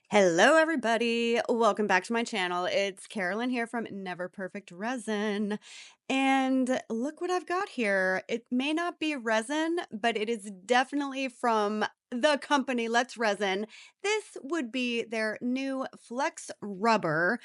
Hello, everybody. Welcome back to my channel. It's Carolyn here from Never Perfect Resin. And look what I've got here. It may not be resin, but it is definitely from the company Let's Resin. This would be their new Flex Rubber.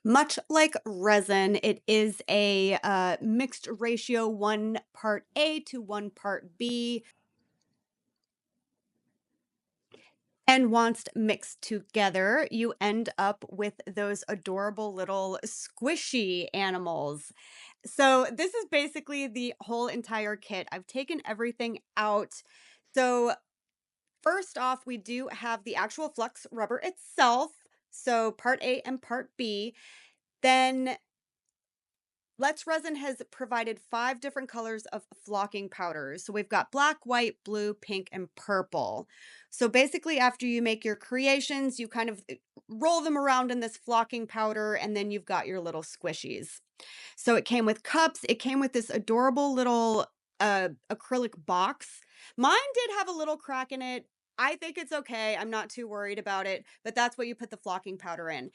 Much like resin, it is a mixed ratio 1 part A to 1 part B. And once mixed together, you end up with those adorable little squishy animals. So this is basically the whole entire kit. I've taken everything out. So first off, we do have the actual flux rubber itself. So part A and part B. Then Let's Resin has provided 5 different colors of flocking powders. So we've got black, white, blue, pink, and purple. So basically, after you make your creations, you kind of roll them around in this flocking powder, and then you've got your little squishies. So it came with cups. It came with this adorable little acrylic box. Mine did have a little crack in it. I think it's okay. I'm not too worried about it, but that's what you put the flocking powder in.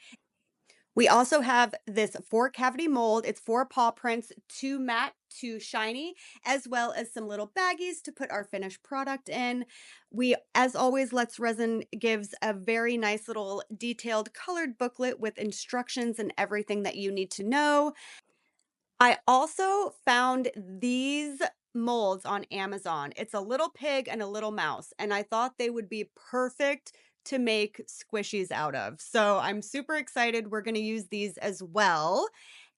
We also have this 4 cavity mold. It's 4 paw prints, 2 matte, 2 shiny, as well as some little baggies to put our finished product in. We, as always, Let's Resin gives a very nice little detailed colored booklet with instructions and everything that you need to know. I also found these molds on Amazon. It's a little pig and a little mouse, and I thought they would be perfect to make squishies out of. So I'm super excited. We're going to use these as well.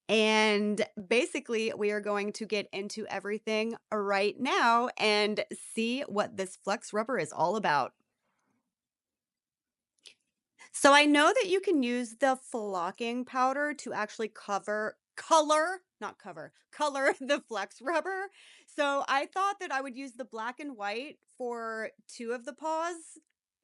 And basically, we are going to get into everything right now and see what this flex rubber is all about. So I know that you can use the flocking powder to actually color the flex rubber. So I thought that I would use the black and white for 2 of the paws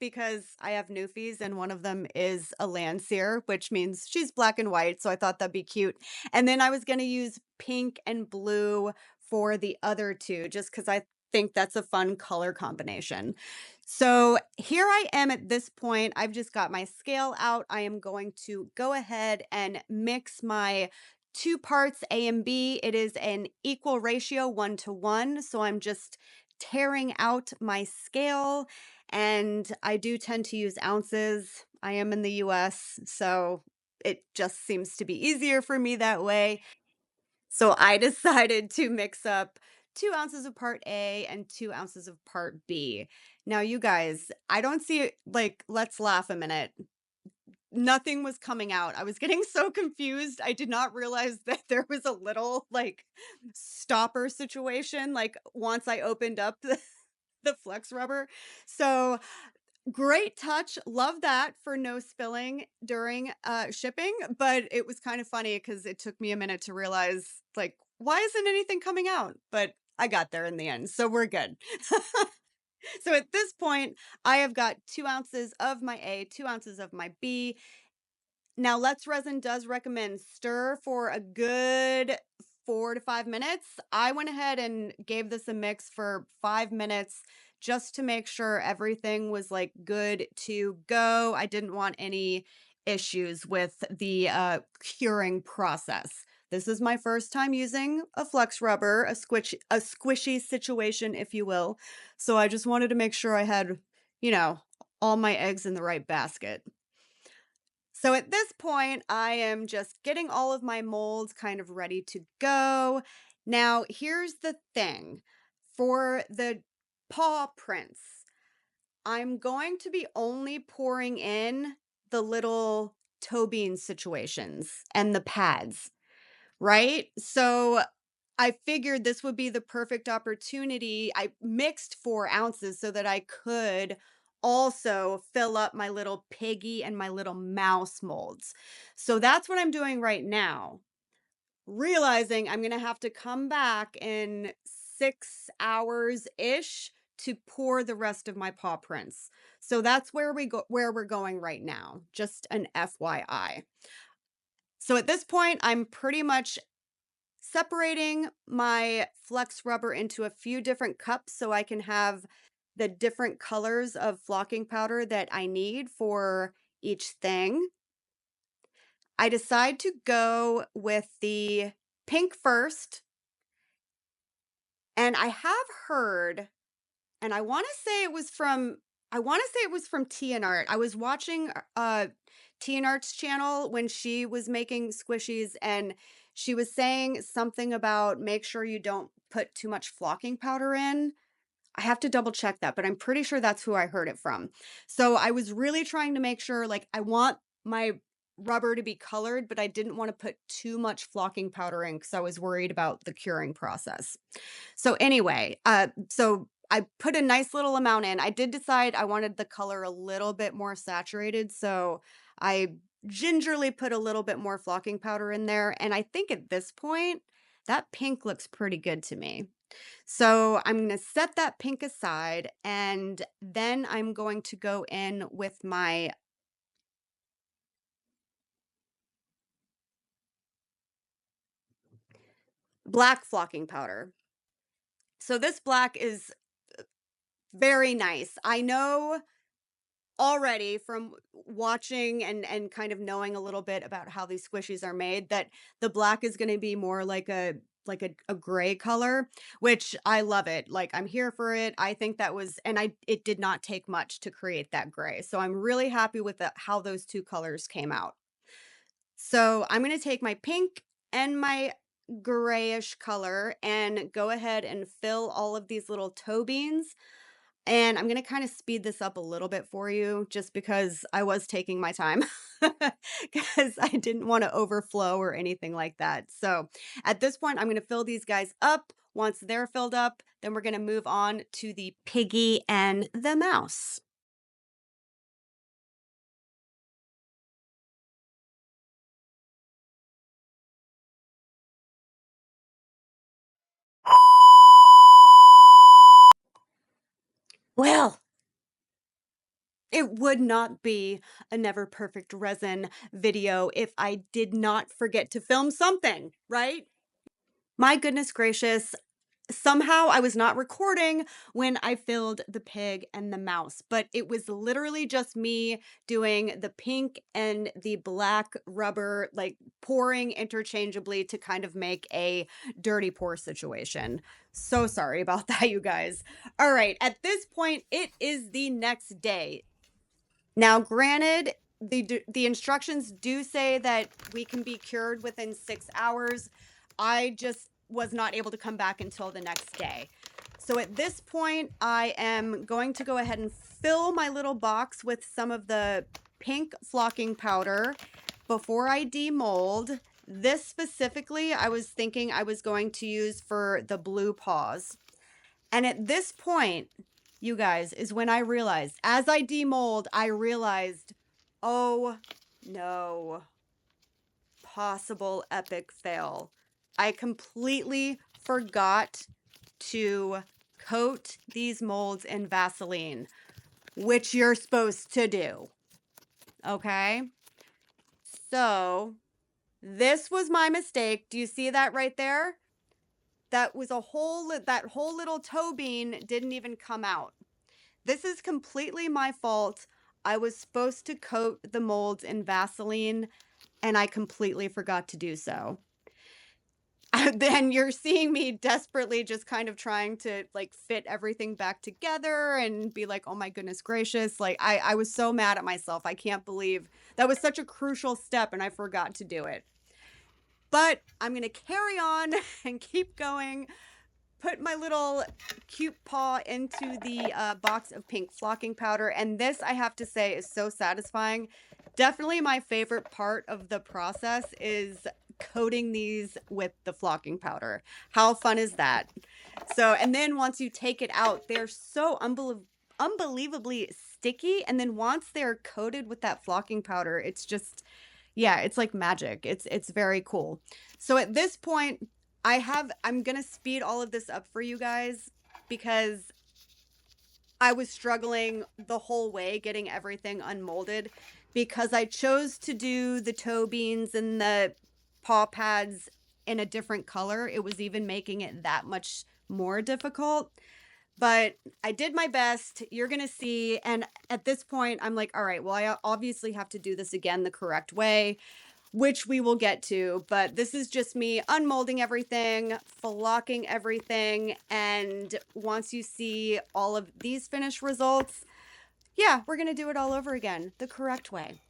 because I have Newfies and one of them is a Landseer, which means she's black and white. So I thought that'd be cute. And then I was going to use pink and blue for the other two, just because I think that's a fun color combination. So here I am at this point. I've just got my scale out. I am going to go ahead and mix my 2 parts A and B. It is an equal ratio 1 to 1. So I'm just tearing out my scale, and I do tend to use ounces. I am in the US, so it just seems to be easier for me that way. So I decided to mix up 2 ounces of part A and 2 ounces of part B. Now, you guys, I don't see it like, let's laugh a minute. Nothing was coming out. I was getting so confused. I did not realize that there was a little like stopper situation, like once I opened up the flex rubber. So great touch. Love that for no spilling during shipping, but it was kind of funny because it took me a minute to realize like why isn't anything coming out? But I got there in the end, so we're good. So at this point, I have got 2 ounces of my A, 2 ounces of my B. Now, Let's Resin does recommend stir for a good 4 to 5 minutes. I went ahead and gave this a mix for 5 minutes just to make sure everything was like good to go. I didn't want any issues with the curing process. This is my first time using a flex rubber, a squishy situation, if you will. So I just wanted to make sure I had, you know, all my eggs in the right basket. So at this point, I am just getting all of my molds kind of ready to go. Now, here's the thing for the paw prints, I'm going to be only pouring in the little toe bean situations and the pads, right? So I figured this would be the perfect opportunity. I mixed 4 ounces so that I could also fill up my little piggy and my little mouse molds. So that's what I'm doing right now, realizing I'm going to have to come back in 6 hours ish to pour the rest of my paw prints. So that's where we're going right now. Just an FYI. So at this point, I'm pretty much separating my flex rubber into a few different cups so I can have the different colors of flocking powder that I need for each thing. I decide to go with the pink first, and I have heard, and I wanna say it was from T and Art. I was watching, T and Art's channel when she was making squishies, and she was saying something about make sure you don't put too much flocking powder in. I have to double check that, but I'm pretty sure that's who I heard it from. So I was really trying to make sure, like, I want my rubber to be colored, but I didn't wanna put too much flocking powder in because I was worried about the curing process. So anyway, so I put a nice little amount in. I did decide I wanted the color a little bit more saturated, so I gingerly put a little bit more flocking powder in there, and I think at this point, that pink looks pretty good to me. So I'm gonna set that pink aside, and then I'm going to go in with my black flocking powder. So this black is very nice. I know already from watching and kind of knowing a little bit about how these squishies are made that the black is going to be more like a gray color, which I love it. Like, I'm here for it. I think that was, and I it did not take much to create that gray, so I'm really happy with how those two colors came out. So I'm going to take my pink and my grayish color and go ahead and fill all of these little toe beans, and I'm gonna kinda speed this up a little bit for you just because I was taking my time, because I didn't wanna overflow or anything like that. So, at this point, I'm gonna fill these guys up. Once they're filled up, then we're gonna move on to the piggy and the mouse. Well, it would not be a Never Perfect Resin video if I did not forget to film something, right? My goodness gracious, somehow I was not recording when I filled the pig and the mouse, but it was literally just me doing the pink and the black rubber, like pouring interchangeably to kind of make a dirty pour situation. So sorry about that, you guys. All right, at this point, it is the next day. Now, granted, the instructions do say that we can be cured within 6 hours. I just was not able to come back until the next day. So at this point, I am going to go ahead and fill my little box with some of the pink flocking powder before I demold. This specifically, I was thinking I was going to use for the blue paws. And at this point, you guys, is when I realized, as I demold, I realized, oh no, possible epic fail. I completely forgot to coat these molds in Vaseline, which you're supposed to do. Okay? So, this was my mistake. Do you see that right there? That whole little toe bean didn't even come out. This is completely my fault. I was supposed to coat the molds in Vaseline, and I completely forgot to do so. Then you're seeing me desperately just kind of trying to, like, fit everything back together and be like, "Oh my goodness gracious." Like, I was so mad at myself. I can't believe that was such a crucial step and I forgot to do it. But I'm gonna carry on and keep going. Put my little cute paw into the box of pink flocking powder. And this, I have to say, is so satisfying. Definitely my favorite part of the process is coating these with the flocking powder. How fun is that? So, and then once you take it out, they're so unbelievably sticky. And then once they're coated with that flocking powder, it's just, yeah, it's like magic. It's very cool. So at this point, I'm gonna speed all of this up for you guys because I was struggling the whole way getting everything unmolded because I chose to do the toe beans and the paw pads in a different color. It was even making it that much more difficult. but I did my best. You're going to see. And at this point, I'm like, all right, well, I obviously have to do this again the correct way, which we will get to. But this is just me unmolding everything, flocking everything. And once you see all of these finished results, yeah, we're going to do it all over again the correct way.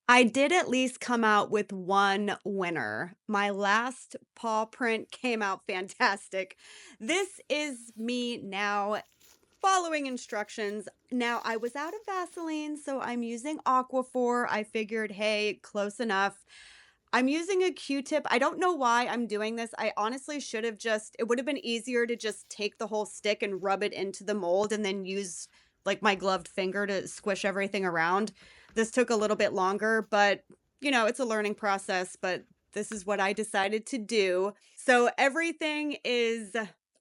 I did at least come out with one winner. My last paw print came out fantastic. This is me now following instructions. Now, I was out of Vaseline, so I'm using Aquaphor. I figured, hey, close enough. I'm using a Q-tip. I don't know why I'm doing this. I honestly should have just, it would have been easier to just take the whole stick and rub it into the mold and then use like my gloved finger to squish everything around. This took a little bit longer, but it's a learning process, but this is what I decided to do. So everything is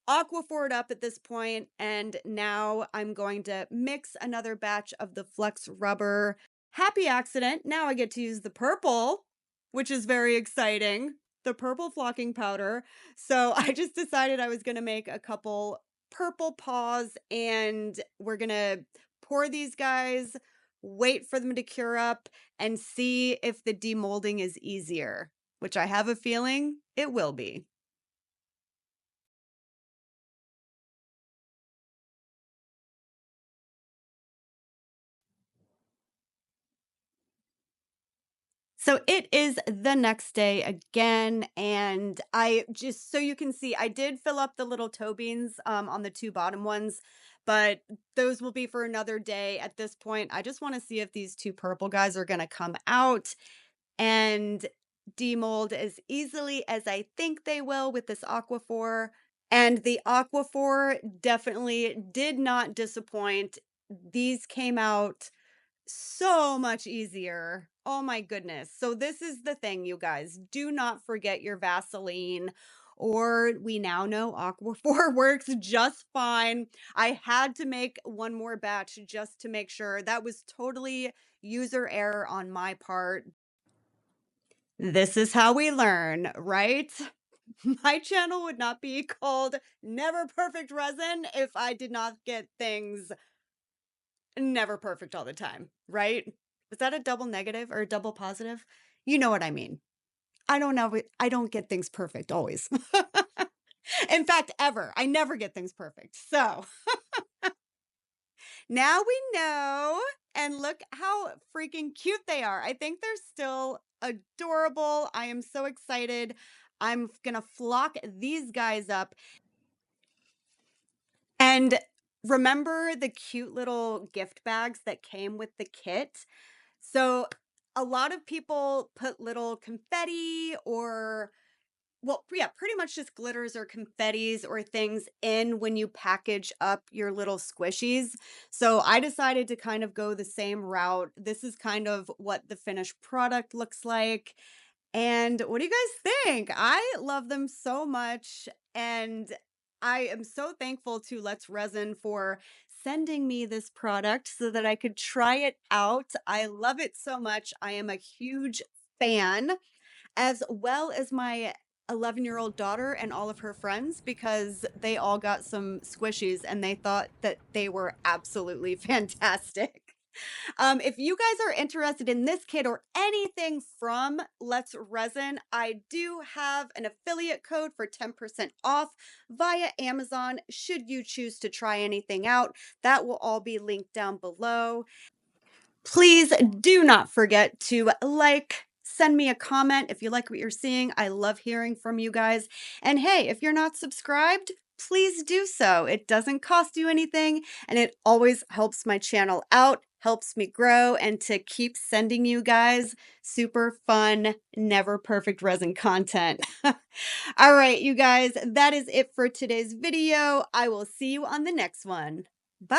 aquafored up at this point, and now I'm going to mix another batch of the Flex Rubber. Happy accident. Now I get to use the purple, which is very exciting. The purple flocking powder. So I just decided I was going to make a couple purple paws, and we're going to pour these guys, wait for them to cure up, and see if the demolding is easier, which I have a feeling it will be. So it is the next day again, and I just so you can see, I did fill up the little toe beans on the two bottom ones, but those will be for another day. At this point, I just want to see if these two purple guys are going to come out and demold as easily as I think they will with this Aquaphor. And the Aquaphor definitely did not disappoint. These came out so much easier. Oh my goodness. So this is the thing, you guys. Do not forget your Vaseline, or we now know Aquaphor works just fine. I had to make one more batch just to make sure. That was totally user error on my part. This is how we learn, right? My channel would not be called Never Perfect Resin if I did not get things never perfect all the time, right? Was that a double negative or a double positive? You know what I mean. I don't know. I don't get things perfect always. In fact, ever. I never get things perfect. So now we know. And look how freaking cute they are. I think they're still adorable. I am so excited. I'm going to flock these guys up. And remember the cute little gift bags that came with the kit? So a lot of people put little confetti or, well, yeah, pretty much just glitters or confettis or things in when you package up your little squishies. So I decided to kind of go the same route. This is kind of what the finished product looks like. And what do you guys think? I love them so much. And I am so thankful to Let's Resin for sending me this product so that I could try it out. I love it so much. I am a huge fan, as well as my 11-year-old daughter and all of her friends, because they all got some squishies and they thought that they were absolutely fantastic. If you guys are interested in this kit or anything from Let's Resin, I do have an affiliate code for 10% off via Amazon should you choose to try anything out. That will all be linked down below. Please do not forget to like, send me a comment if you like what you're seeing. I love hearing from you guys. And hey, if you're not subscribed, please do so. It doesn't cost you anything, and it always helps my channel out, helps me grow, and to keep sending you guys super fun, never perfect resin content. All right, you guys, that is it for today's video. I will see you on the next one. Bye.